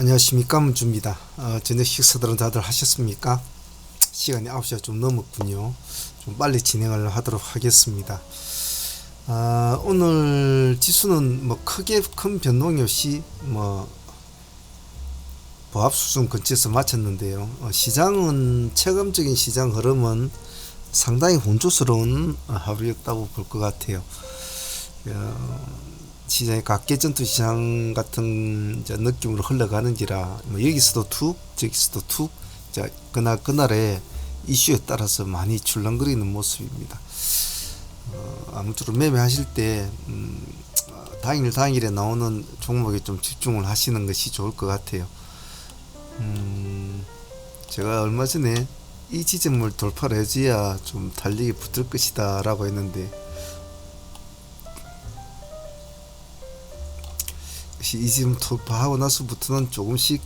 안녕하십니까, 문주입니다. 저녁 식사들은 다들 하셨습니까? 시간이 9시가 좀 넘었군요. 좀 빨리 진행을 하도록 하겠습니다. 오늘 지수는 뭐 크게 큰 변동이 없이 보합 수준 근처에서 마쳤는데요. 시장은 체감적인 시장 흐름은 상당히 혼조스러운 하루였다고 볼 것 같아요. 시장이 각계전투 시장 같은 이제 느낌으로 흘러가는지라 여기서도 툭 저기서도 툭 그날의 이슈에 따라서 많이 출렁거리는 모습입니다. 아무쪼록 매매하실 때 당일에 나오는 종목에 좀 집중을 하시는 것이 좋을 것 같아요. 제가 얼마 전에 이 지점을 돌파를 해줘야 좀 달리기 붙을 것이다 라고 했는데, 이 지점 돌파하고 나서부터는 조금씩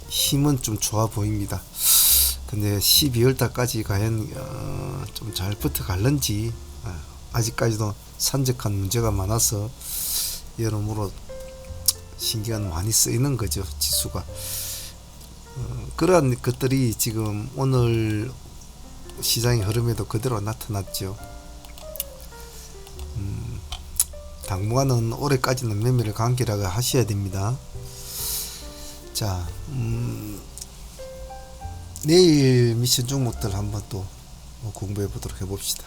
힘은 좀 좋아 보입니다. 근데 12월 달까지 과연 좀 잘 버텨갈는지 아직까지도 산적한 문제가 많아서 여러모로 신경은 많이 쓰이는 거죠, 지수가. 그러한 것들이 지금 오늘 시장의 흐름에도 그대로 나타났죠. 당분간은 올해까지는 매매를 간결하게 하셔야 됩니다. 자, 내일 미션 종목들 한번 또 공부해 보도록 해봅시다.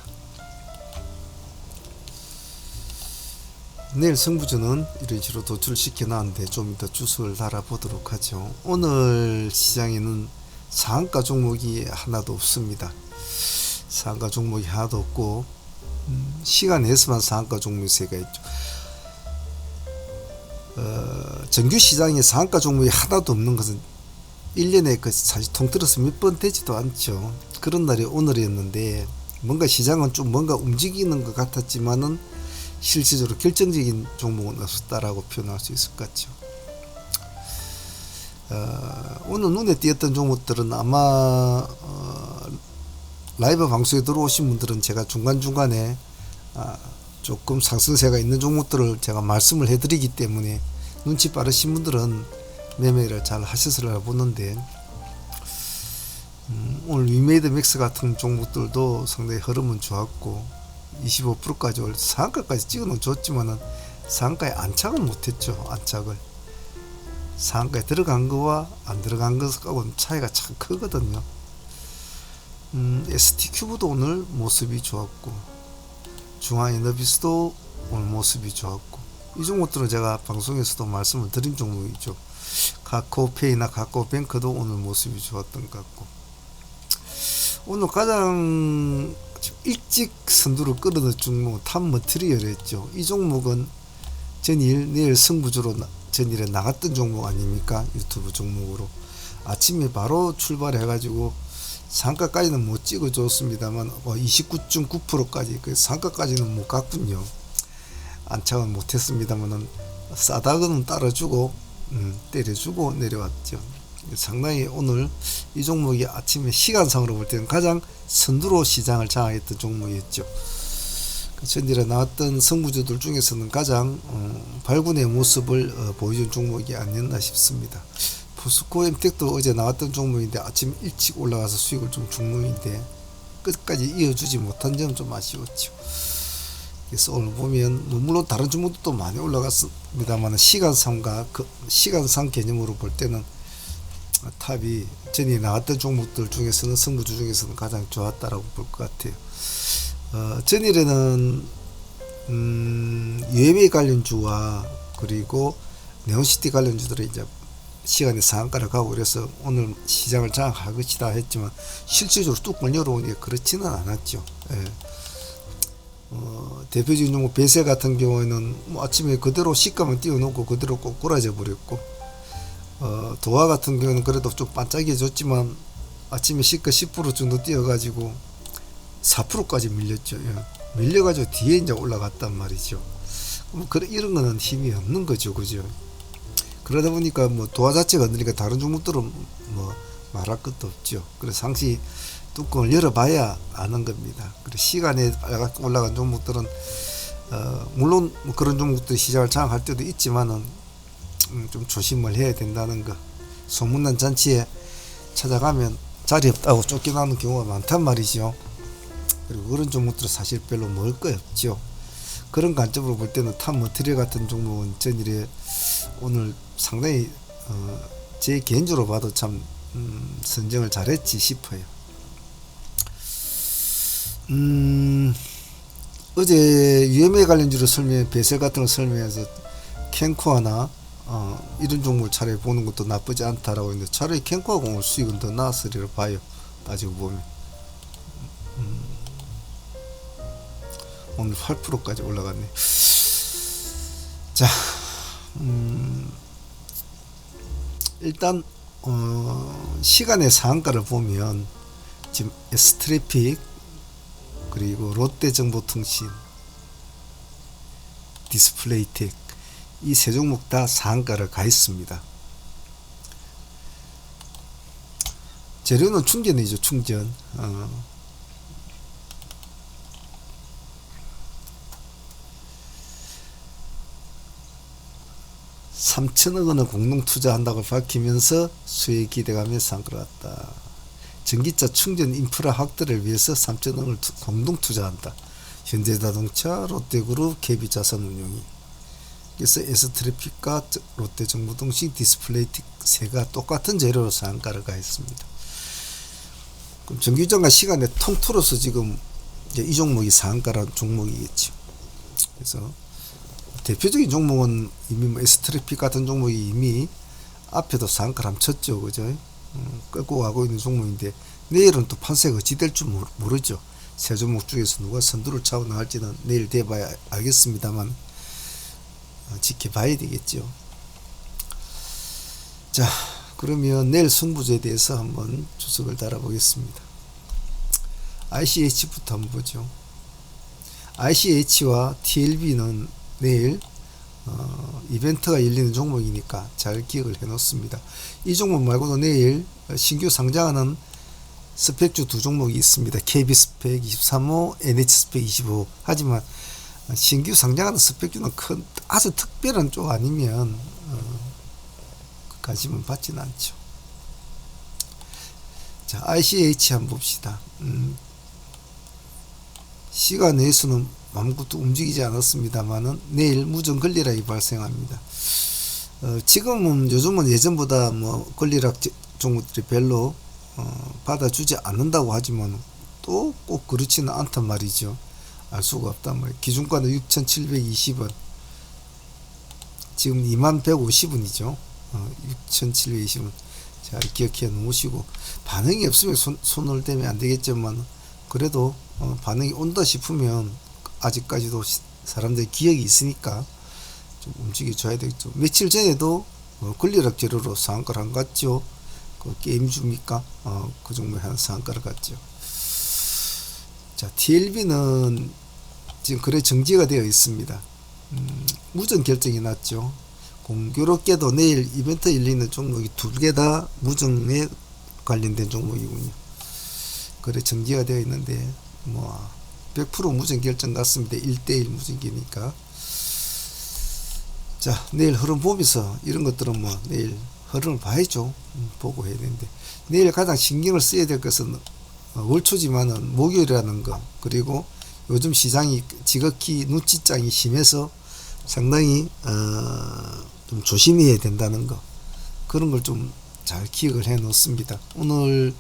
내일 승부주는 이런 식으로 도출시켜 놨는데 좀 이따 주소를 달아보도록 하죠. 오늘 시장에는 상한가 종목이 하나도 없습니다. 상한가 종목이 하나도 없고 시간 내에서만 상한가 종목이 세가 있죠. 정규 시장에 상한가 종목이 하나도 없는 것은 1년에 사실 통틀어서 몇 번 되지도 않죠. 그런 날이 오늘이었는데, 뭔가 시장은 좀 뭔가 움직이는 것 같았지만은 실질적으로 결정적인 종목은 없었다라고 표현할 수 있을 것 같죠. 오늘 눈에 띄었던 종목들은 아마 라이브 방송에 들어오신 분들은 제가 중간중간에 조금 상승세가 있는 종목들을 제가 말씀을 해드리기 때문에 눈치 빠르신 분들은 매매를 잘 하셨으리라 보는데, 오늘 위메이드 맥스 같은 종목들도 상당히 흐름은 좋았고 25%까지 올 상한가까지 찍어놓은 좋지만은 상한가에 안착을 못했죠. 안착을 상한가에 들어간 거와 안 들어간 것하고는 차이가 참 크거든요. ST큐브도 오늘 모습이 좋았고 중앙에너비스도 오늘 모습이 좋았고, 이 종목들은 제가 방송에서도 말씀을 드린 종목이죠. 카카오페이나 카카오뱅크도 오늘 모습이 좋았던 것 같고, 오늘 가장 일찍 선두를 끌어넣은 종목은 탑머티리얼이었죠. 이 종목은 내일 승부주로 전일에 나갔던 종목 아닙니까? 유튜브 종목으로 아침에 바로 출발해가지고 상가까지는 못 찍어줬습니다만 29.9%까지 그 상가까지는 못 갔군요. 안착은 못했습니다만은 싸다고는 따라주고 때려주고 내려왔죠. 상당히 오늘 이 종목이 아침에 시간상으로 볼 때는 가장 선두로 시장을 장악했던 종목이었죠. 전일에 나왔던 성부주들 중에서는 가장 발군의 모습을 보여준 종목이 아니었나 싶습니다. 포스코 엠텍도 어제 나왔던 종목인데 아침 일찍 올라가서 수익을 좀 준 종목인데 끝까지 이어주지 못한 점은 좀 아쉬웠죠. 그래서 오늘 보면 물론 다른 종목도 많이 올라갔습니다만 시간상 개념으로 볼 때는 탑이 전에 나왔던 종목들 중에서는 승부주 중에서는 가장 좋았다라고 볼 것 같아요. 전일에는 UAV 관련주와 그리고 네온시티 관련주들이 이제 시간에 상한가를 가고 그래서 오늘 시장을 장악할 것이다 했지만 실질적으로 뚜껑을 열어오니까 그렇지는 않았죠. 대표적인 종목 배세 같은 경우에는 아침에 그대로 시가만 띄워놓고 그대로 꼬꾸라져 버렸고, 도화 같은 경우는 그래도 좀 반짝이해 줬지만 아침에 시가 10% 정도 뛰어가지고 4%까지 밀렸죠. 밀려가지고 뒤에 이제 올라갔단 말이죠. 이런 거는 힘이 없는 거죠, 그죠? 그러다 보니까 도화 자체가 없으니까 다른 종목들은 말할 것도 없죠. 그래서 상시 뚜껑을 열어봐야 아는 겁니다. 그리고 시간에 올라간 종목들은 물론 그런 종목들이 시장을 장악할 때도 있지만은 좀 조심을 해야 된다는 거. 소문난 잔치에 찾아가면 자리 없다고 쫓겨나는 경우가 많단 말이죠. 그리고 그런 종목들은 사실 별로 먹을 거 없죠. 그런 관점으로 볼 때는 탑 머티리얼 같은 종목은 전일에 오늘 상당히 제 개인적으로 봐도 참 선정을 잘했지 싶어요. 어제 UMA 관련주로 설명, 배설 같은 거 설명해서 캔코아나 이런 종목을 차라리 보는 것도 나쁘지 않다라고 했는데, 차라리 캔코아가 오늘 수익은 더 나았으리라 봐요. 따지고 보면 오늘 8%까지 올라갔네. 자, 일단 시간의 상한가를 보면 지금 S트래픽, 그리고 롯데정보통신, 디스플레이텍, 이 세 종목 다 상한가를 가 있습니다. 재료는 충전이죠. 충전. 3천억 원을 공동 투자한다고 밝히면서 수익 기대감에 상한가를 갔다. 전기차 충전 인프라 확대를 위해서 3천억 원을 공동 투자한다. 현대자동차, 롯데그룹, KB자산운용이. 그래서 S트래픽과 롯데정보통신, 디스플레이틱 세가 똑같은 재료로 상한가를 가 있습니다. 그럼 정규장과 시간에 통틀어서 지금 이제 이 종목이 상한가라는 종목이겠죠. 그래서 대표적인 종목은 이미 뭐 S트래픽 같은 종목이 이미 앞에도 상한가를 한번 쳤죠. 그죠? 끌고 가고 있는 종목인데, 내일은 또 판세가 어찌 될 줄 모르죠. 세 종목 중에서 누가 선두를 차고 나갈지는 내일 돼봐야 알겠습니다만, 지켜봐야 되겠죠. 자, 그러면 내일 승부조에 대해서 한번 주석을 달아보겠습니다. ICH부터 한번 보죠. ICH와 TLB는 내일 이벤트가 열리는 종목이니까 잘 기억을 해 놓습니다. 이 종목 말고도 내일 신규 상장하는 스펙주 두 종목이 있습니다. KB스펙 23호, NH스펙 25. 하지만 신규 상장하는 스펙주는 아주 특별한 쪽 아니면 관심은 받지는 않죠. 자, ICH 한번 봅시다. 시간 내에서는 아무것도 움직이지 않았습니다만은 내일 무정 권리락이 발생합니다. 지금은 요즘은 예전보다 뭐 권리락 종목들이 별로 받아주지 않는다고 하지만 또 꼭 그렇지는 않단 말이죠. 알 수가 없단 말이에요. 기준가는 6,720원, 지금 21,150원이죠. 6,720원. 잘 기억해 놓으시고, 반응이 없으면 손을 대면 안 되겠지만, 그래도 반응이 온다 싶으면 아직까지도 사람들의 기억이 있으니까 좀 움직여줘야 되겠죠. 며칠 전에도 권리락 재료로 상한가를 안 갔죠. 그 게임주입니까? 그 종목에 한 상한가를 갔죠. 자, TLB는 지금 거래 정지가 되어 있습니다. 무정 결정이 났죠. 공교롭게도 내일 이벤트 열리는 종목이 두 개 다 무정에 관련된 종목이군요. 거래 정지가 되어 있는데 뭐 100% 무정 결정 같습니다. 1대1 무정기니까. 자, 내일 흐름 보면서 이런 것들은 뭐 내일 흐름을 봐야죠. 보고 해야 되는데, 내일 가장 신경을 써야 될 것은 월초지만은 목요일이라는 거, 그리고 요즘 시장이 지극히 눈치장이 심해서 상당히 좀 조심해야 된다는 거, 그런 걸 좀 잘 기억을 해 놓습니다. 오늘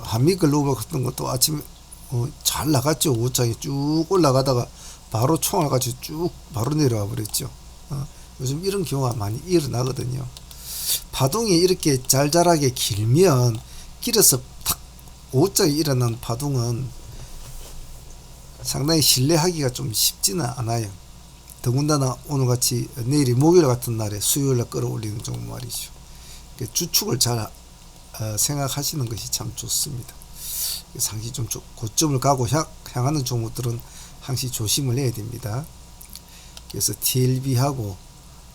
한미글로벌 같은 것도 아침에 잘 나갔죠. 5장이 쭉 올라가다가 바로 총알 같이 쭉 바로 내려와 버렸죠. 요즘 이런 경우가 많이 일어나거든요. 파동이 이렇게 잘잘하게 길면, 길어서 탁 5장이 일어난 파동은 상당히 신뢰하기가 좀 쉽지는 않아요. 더군다나 오늘같이 내일이 목요일 같은 날에 수요일날 끌어올리는 종목 말이죠. 주축을 잘 생각하시는 것이 참 좋습니다. 상시 좀 고점을 가고 향하는 종목들은 항시 조심을 해야 됩니다. 그래서 TLB하고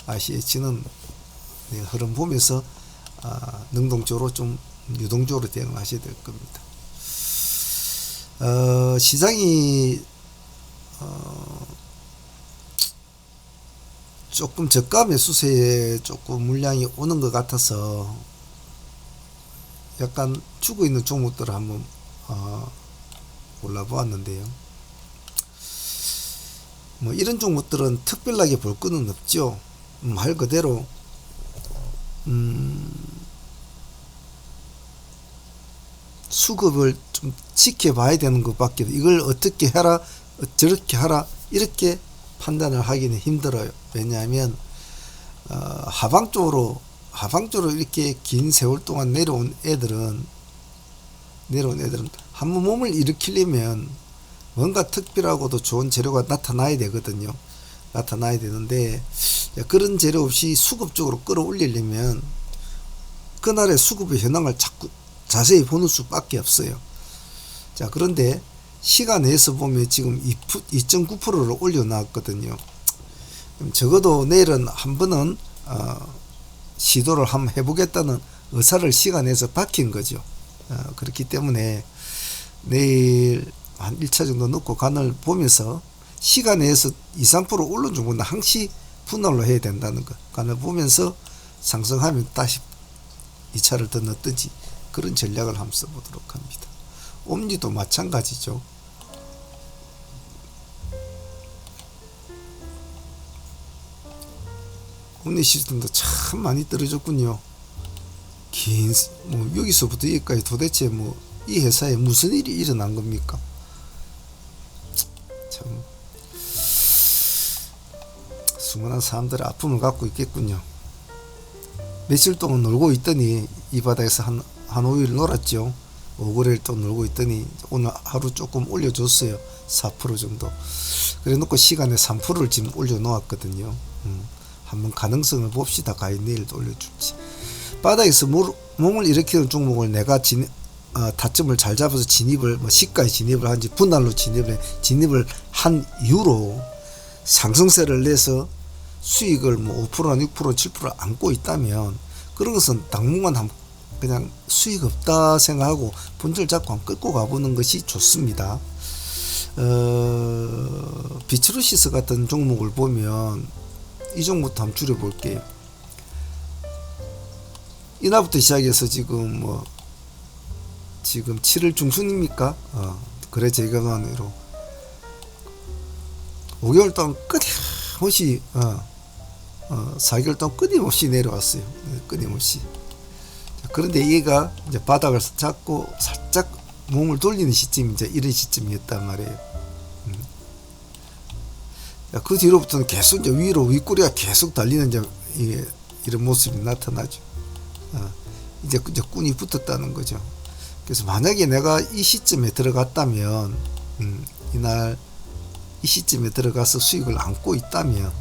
ICH는 흐름 보면서 능동적으로 좀 유동적으로 대응하셔야 될 겁니다. 시장이 조금 저가 매수세에 조금 물량이 오는 것 같아서 약간 죽어 있는 종목들을 한번 골라보았는데요. 뭐 이런 종목들은 특별하게 볼 거는 없죠. 말 그대로 수급을 좀 지켜봐야 되는 것밖에, 이걸 어떻게 해라 저렇게 하라 이렇게 판단을 하기는 힘들어요. 왜냐하면 하방쪽으로 이렇게 긴 세월 동안 내려온 애들은 한번 몸을 일으키려면 뭔가 특별하고도 좋은 재료가 나타나야 되거든요. 나타나야 되는데 그런 재료 없이 수급적으로 끌어올리려면 그날의 수급의 현황을 자꾸 자세히 보는 수밖에 없어요. 자, 그런데 시간 내에서 보면 지금 2.9%를 올려놨거든요. 적어도 내일은 한 번은 시도를 한번 해보겠다는 의사를 시간에서 밝힌 거죠. 그렇기 때문에 내일 한 1차 정도 넣고 간을 보면서 시간 내에서 2~3% 오른 정도는 항시 분할로 해야 된다는 것, 간을 보면서 상승하면 다시 2차를 더 넣든지 그런 전략을 한번 써보도록 합니다. 옴니도 마찬가지죠. 옴니 시스템도 참 많이 떨어졌군요. 여기서부터 여기까지 도대체 이 회사에 무슨 일이 일어난 겁니까? 참 수많은 사람들의 아픔을 갖고 있겠군요. 며칠 동안 놀고 있더니 이 바닥에서 한 5일 놀았죠. 5거래일 동안 놀고 있더니 오늘 하루 조금 올려줬어요. 4% 정도. 그래 놓고 시간에 3%를 지금 올려놓았거든요. 한번 가능성을 봅시다. 과연 내일도 올려줄지. 바닥에서 몸을 일으키는 종목을 내가 타점을 잘 잡아서 진입을, 시가에 진입을 한지 분할로 진입을 한 이후로 상승세를 내서 수익을 5%나 6%, 7% 안고 있다면 그런 것은 당분간 그냥 수익 없다 생각하고 본질 잡고 한번 끌고 가보는 것이 좋습니다. 비츠루시스 같은 종목을 보면 이 종목부터 한번 줄여볼게요. 이날부터 시작해서 지금 7월 중순입니까? 그래 제가만으로 5개월 동안 끊임없이 4개월 동안 끊임없이 내려왔어요. 끊임없이. 그런데 얘가 이제 바닥을 잡고 살짝 몸을 돌리는 시점이 이제 이런 시점이었단 말이에요. 그 뒤로부터는 계속 이제 위로 윗꼬리가 계속 달리는 이런 모습이 나타나죠. 이제 꾼이 붙었다는 거죠. 그래서 만약에 내가 이 시점에 들어갔다면, 이날 이 시점에 들어가서 수익을 안고 있다면,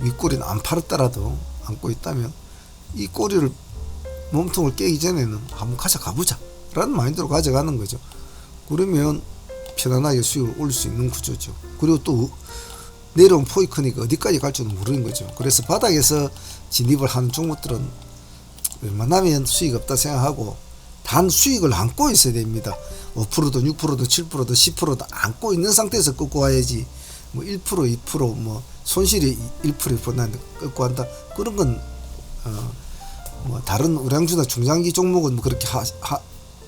윗꼬리는 안 팔았더라도 안고 있다면, 이 꼬리를 몸통을 깨기 전에는 한번 가져가보자 라는 마인드로 가져가는 거죠. 그러면 편안하게 수익을 올릴 수 있는 구조죠. 그리고 또 내려온 폭이 크니까 어디까지 갈지는 모르는 거죠. 그래서 바닥에서 진입을 하는 종목들은 웬만하면 수익 없다 생각하고 단 수익을 안고 있어야 됩니다. 5%도 6%도 7%도 10%도 안고 있는 상태에서 끌고 와야지 1% 2% 손실이 1% 2% 끌고 한다, 그런 건 다른 우량주나 중장기 종목은 그렇게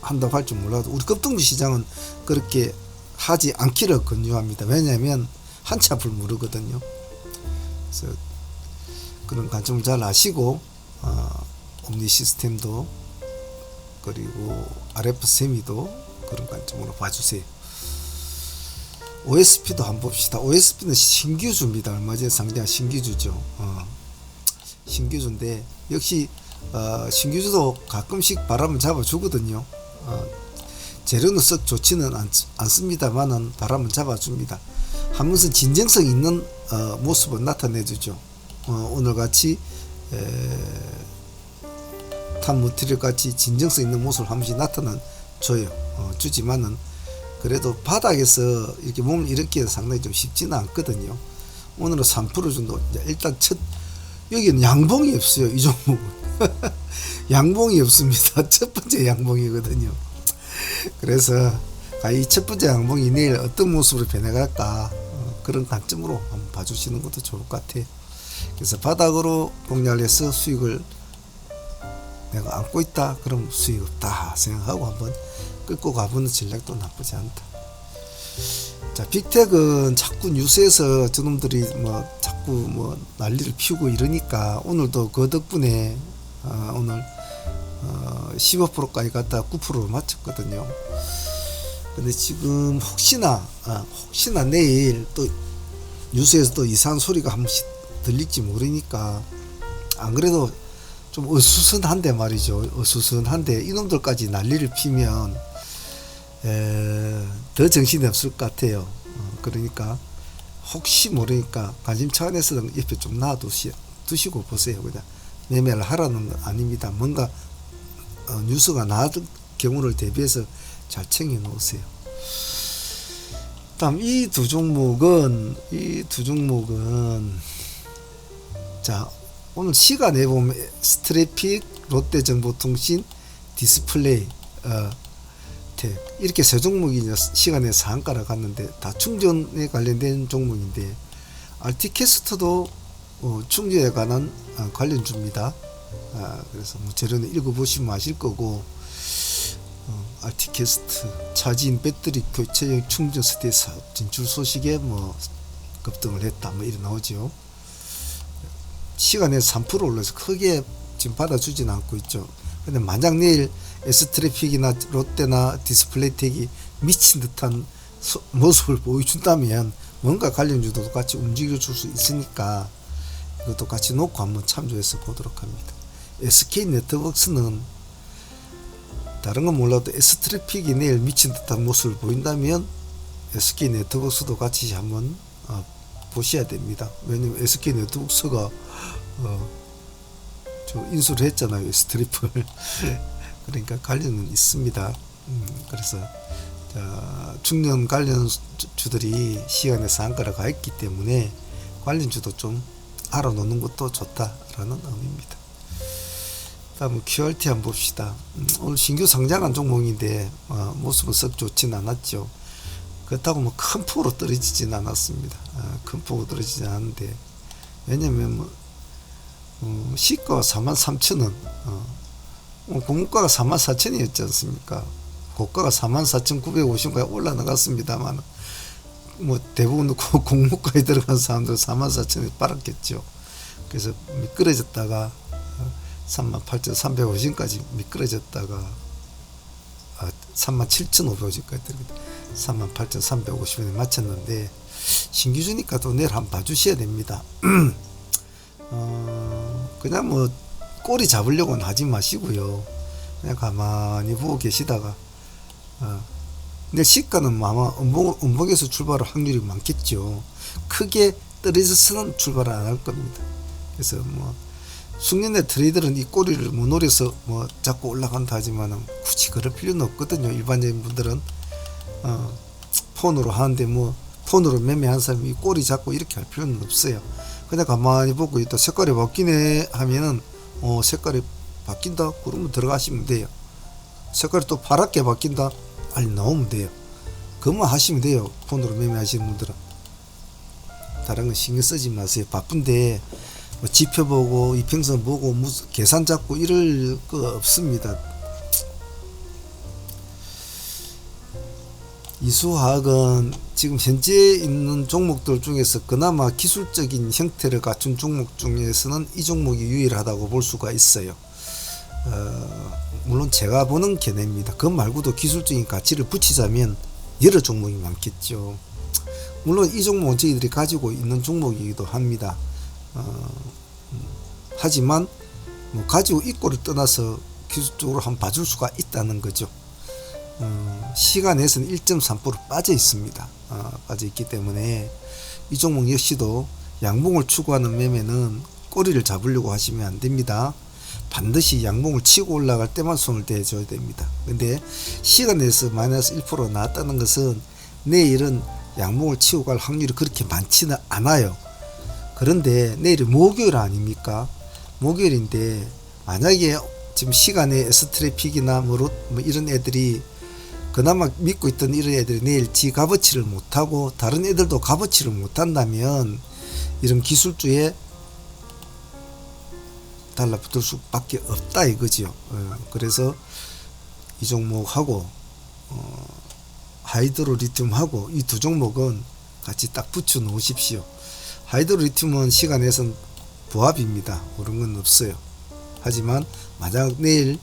한다고 할 줄 몰라도 우리 급등주 시장은 그렇게 하지 않기를 권유합니다. 왜냐하면 한치 앞을 모르거든요. 그래서 그런 관점을 잘 아시고 옴니 시스템도 그리고 RF 세미도 그런 관점으로 봐주세요. OSP도 한번 봅시다. OSP는 신규주입니다. 얼마 전에 상장한 신규주죠. 신규주인데 역시 신규주도 가끔씩 바람을 잡아주거든요. 재료는 썩 좋지는 않습니다만은 바람을 잡아줍니다. 한 번씩 진정성 있는 모습을 나타내주죠. 오늘같이 탑머티리얼 같이 진정성 있는 모습을 한 번씩 나타나줘요. 주지만은 그래도 바닥에서 이렇게 몸을 일으키기가 상당히 좀 쉽지는 않거든요. 오늘은 3% 정도, 일단 여기는 양봉이 없어요. 이 종목은 양봉이 없습니다. 첫 번째 양봉이거든요. 그래서 이 첫 번째 양봉이 내일 어떤 모습으로 변해갈까 그런 관점으로 한번 봐주시는 것도 좋을 것 같아요. 그래서 바닥으로 공략해서 수익을 내가 안고 있다 그럼 수익 없다 생각하고 한번 끌고 가보는 전략도 나쁘지 않다. 자, 빅텍은 자꾸 뉴스에서 저놈들이 뭐 자꾸 뭐 난리를 피우고 이러니까 오늘도 그 덕분에 오늘 15%까지 갔다 9%로 맞췄거든요. 근데 지금 혹시나 내일 또 뉴스에서 또 이상한 소리가 한 번씩 들릴지 모르니까 안 그래도 좀 어수선한데 말이죠. 어수선한데 이놈들까지 난리를 피면 더 정신이 없을 것 같아요. 그러니까 혹시 모르니까 관심 차원에서는 옆에 좀 놔두시고 보세요. 그냥 매매를 하라는 건 아닙니다. 뭔가 뉴스가 나왔던 경우를 대비해서 잘 챙겨 놓으세요. 다음 이 두 종목은 자, 오늘 시간에 보면 스트래픽, 롯데정보통신, 디스플레이, 이렇게 세 종목이 시간에 상한가를 갔는데 다 충전에 관련된 종목인데 RT캐스트도 충전에 관한 관련주입니다. 그래서 뭐 재료는 읽어보시면 아실 거고 RT캐스트 차지인 배터리 교체용 충전 스테이 사업 진출 소식에 뭐 급등을 했다 뭐 이래 나오죠. 시간에 3% 올라서 크게 지금 받아주진 않고 있죠. 근데 만약 내일 S트래픽이나 롯데나 디스플레이텍이 미친 듯한 모습을 보여준다면 뭔가 관련주도 같이 움직여줄 수 있으니까 이것도 같이 놓고 한번 참조해서 보도록 합니다. SK네트워크스는 다른 건 몰라도 S트래픽이 내일 미친 듯한 모습을 보인다면 SK네트워크스도 같이 한번 보셔야 됩니다. 왜냐면 SK네트워크스가 인수를 했잖아요. S트립을. 그러니까 관련은 있습니다. 그래서 중년 관련 주들이 시간에 상한가를 가 있기 때문에 관련주도 좀 알아놓는 것도 좋다라는 의미입니다. 다음 QRT 한번 봅시다. 오늘 신규 상장한 종목인데 모습은 썩 좋진 않았죠. 그렇다고 뭐 큰 폭으로 떨어지진 않았습니다. 큰 폭으로 떨어지진 않았는데 왜냐면 시가가 43,000원, 공가가 44,000원이었지 않습니까? 고가가 44,950원까지 올라나갔습니다만 뭐 대부분 공모가에 들어간 사람들 44,000원에 빨았겠죠. 그래서 미끄러졌다가 38,350원까지 미끄러졌다가 37,550원까지 들어갔다 38,350원에 맞췄는데 신규주니까 또 내일 한번 봐주셔야 됩니다. 그냥 뭐 꼬리 잡으려고는 하지 마시고요. 그냥 가만히 보고 계시다가 근데 시가는 아마 음봉에서 출발할 확률이 많겠죠. 크게 떨어져서는 출발을 안 할 겁니다. 그래서 뭐 숙련의 트레이더는 이 꼬리를 뭐 노려서 뭐 자꾸 올라간다 하지만은 굳이 그럴 필요는 없거든요. 일반적인 분들은 폰으로 하는데 뭐 폰으로 매매한 사람이 이 꼬리 잡고 이렇게 할 필요는 없어요. 그냥 가만히 보고 있다 색깔이 바뀌네 하면은 색깔이 바뀐다 그러면 들어가시면 돼요. 색깔이 또 파랗게 바뀐다 빨리 나오면 돼요. 그것만 하시면 돼요. 폰으로 매매하시는 분들은 다른 건 신경 쓰지 마세요. 바쁜데 뭐 지표 보고 이평선 보고 무슨 계산 잡고 이럴 거 없습니다. 이수화학은 지금 현재 있는 종목들 중에서 그나마 기술적인 형태를 갖춘 종목 중에서는 이 종목이 유일하다고 볼 수가 있어요. 물론 제가 보는 견해입니다. 그 말고도 기술적인 가치를 붙이자면 여러 종목이 많겠죠. 물론 이 종목은 저희들이 가지고 있는 종목이기도 합니다. 하지만 뭐 가지고 있고를 떠나서 기술적으로 한번 봐줄 수가 있다는 거죠. 시간에서는 1.3% 빠져 있습니다. 빠져 있기 때문에 이 종목 역시도 양봉을 추구하는 매매는 꼬리를 잡으려고 하시면 안 됩니다. 반드시 양봉을 치고 올라갈 때만 손을 대줘야 됩니다. 근데 시간에서 마이너스 1% 나왔다는 것은 내일은 양봉을 치고 갈 확률이 그렇게 많지는 않아요. 그런데 내일이 목요일 아닙니까? 목요일인데 만약에 지금 시간에 S트래픽이나 뭐 이런 애들이 그나마 믿고 있던 이런 애들이 내일 지 값어치를 못하고 다른 애들도 값어치를 못한다면 이런 기술주에 달라붙을 수밖에 없다 이거죠. 그래서 이 종목하고 하이드로리튬하고 이 두 종목은 같이 딱 붙여 놓으십시오. 하이드로리튬은 시간에선 부합입니다. 그런 건 없어요. 하지만 만약 내일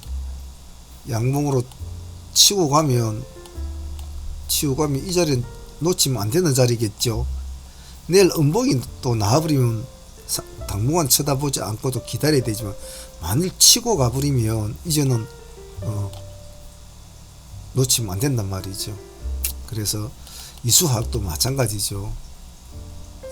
양봉으로 치고 가면 이 자리는 놓치면 안 되는 자리겠죠. 내일 음봉이 또 나와버리면 당분간 쳐다보지 않고도 기다려야 되지만 만일 치고 가버리면 이제는 놓치면 안 된단 말이죠. 그래서 이수화학도 마찬가지죠.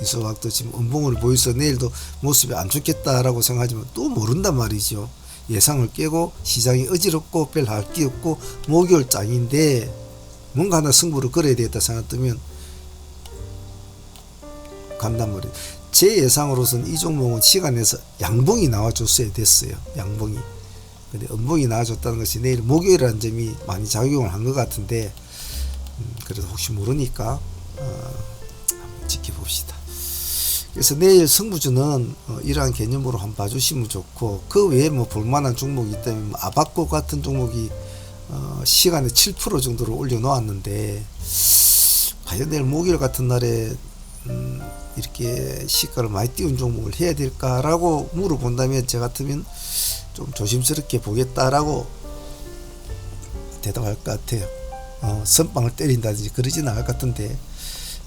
이수화학도 지금 음봉을 보여서 내일도 모습이 안 좋겠다라고 생각하지만 또 모른단 말이죠. 예상을 깨고 시장이 어지럽고 별 할 게 없고 목요일 짱인데 뭔가 하나 승부를 걸어야 되겠다 생각하면 간단 말이에요. 제 예상으로서는 이 종목은 시간에서 양봉이 나와줬어야 됐어요. 양봉이. 근데 음봉이 나와줬다는 것이 내일 목요일이라는 점이 많이 작용을 한 것 같은데 그래도 혹시 모르니까 한번 지켜봅시다. 그래서 내일 승부주는 이러한 개념으로 한번 봐주시면 좋고, 그 외에 뭐 볼만한 종목이 있다면 아바코 같은 종목이 시간에 7% 정도로 올려놓았는데 과연 내일 목요일 같은 날에 이렇게 시가를 많이 띄운 종목을 해야 될까라고 물어본다면 제 같으면 좀 조심스럽게 보겠다라고 대답할 것 같아요. 선빵을 때린다든지 그러지는 않을 것 같은데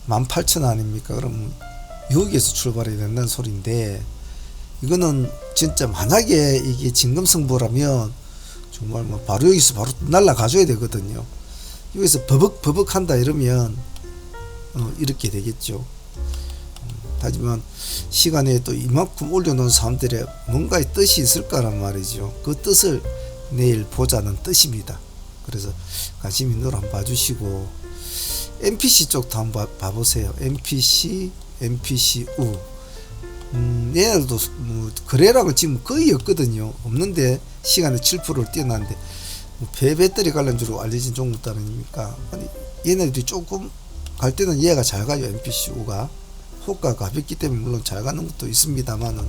18,000원 아닙니까? 그럼 여기에서 출발해야 된다는 소리인데, 이거는 진짜 만약에 이게 진검승부라면 정말 뭐 바로 여기서 바로 날라가줘야 되거든요. 여기서 버벅 한다 이러면 이렇게 되겠죠. 하지만 시간에 또 이만큼 올려놓은 사람들의 뭔가의 뜻이 있을 거란 말이죠. 그 뜻을 내일 보자는 뜻입니다. 그래서 관심 있는 걸 한번 봐주시고, MPC 쪽도 한번 봐보세요. MPCU 얘네들도 뭐 거래량은 지금 거의 없거든요. 없는데 시간에 7%를 뛰어났는데 폐배터리 관련주로 알려진 종목 따르니까 얘네들이 조금 갈 때는 얘가 잘 가요. MPCU가 호가가 가볍기 때문에 물론 잘 가는 것도 있습니다만은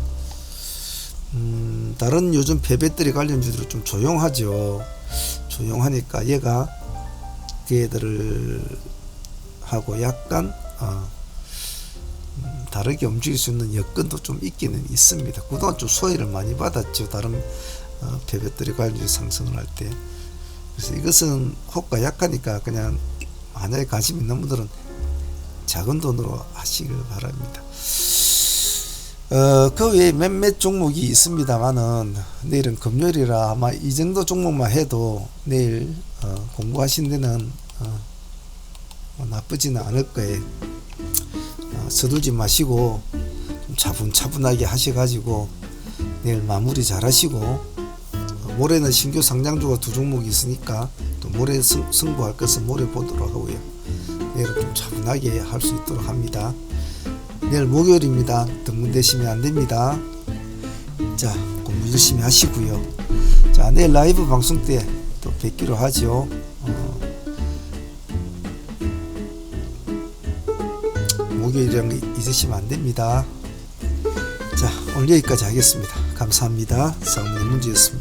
다른 요즘 폐배터리 관련주들은 좀 조용하죠. 조용하니까 얘가 걔들을 하고 약간 다르게 움직일 수 있는 여건도 좀 있기는 있습니다. 그동안 좀 소외를 많이 받았죠. 다른 폐배터리 관련주 상승을 할 때. 그래서 이것은 호가 약하니까 그냥 만약에 관심 있는 분들은 작은 돈으로 하시길 바랍니다. 그 외에 몇몇 종목이 있습니다만은 내일은 금요일이라 아마 이 정도 종목만 해도 내일 공부하신 데는 뭐 나쁘지는 않을 거예요. 서두르지 마시고 좀 차분차분하게 하셔가지고 내일 마무리 잘 하시고, 모레는 신규 상장주가 두 종목이 있으니까 또 모레 승부할 것은 모레 보도록 하고요. 내일은 좀 차분하게 할 수 있도록 합니다. 내일 목요일입니다. 등문되시면 안됩니다. 자, 공부 열심히 하시고요. 자, 내일 라이브 방송 때 또 뵙기로 하죠. 목요일이라는 거 잊으시면 안됩니다. 자, 오늘 여기까지 하겠습니다. 감사합니다. 싸움의 문제였습니다.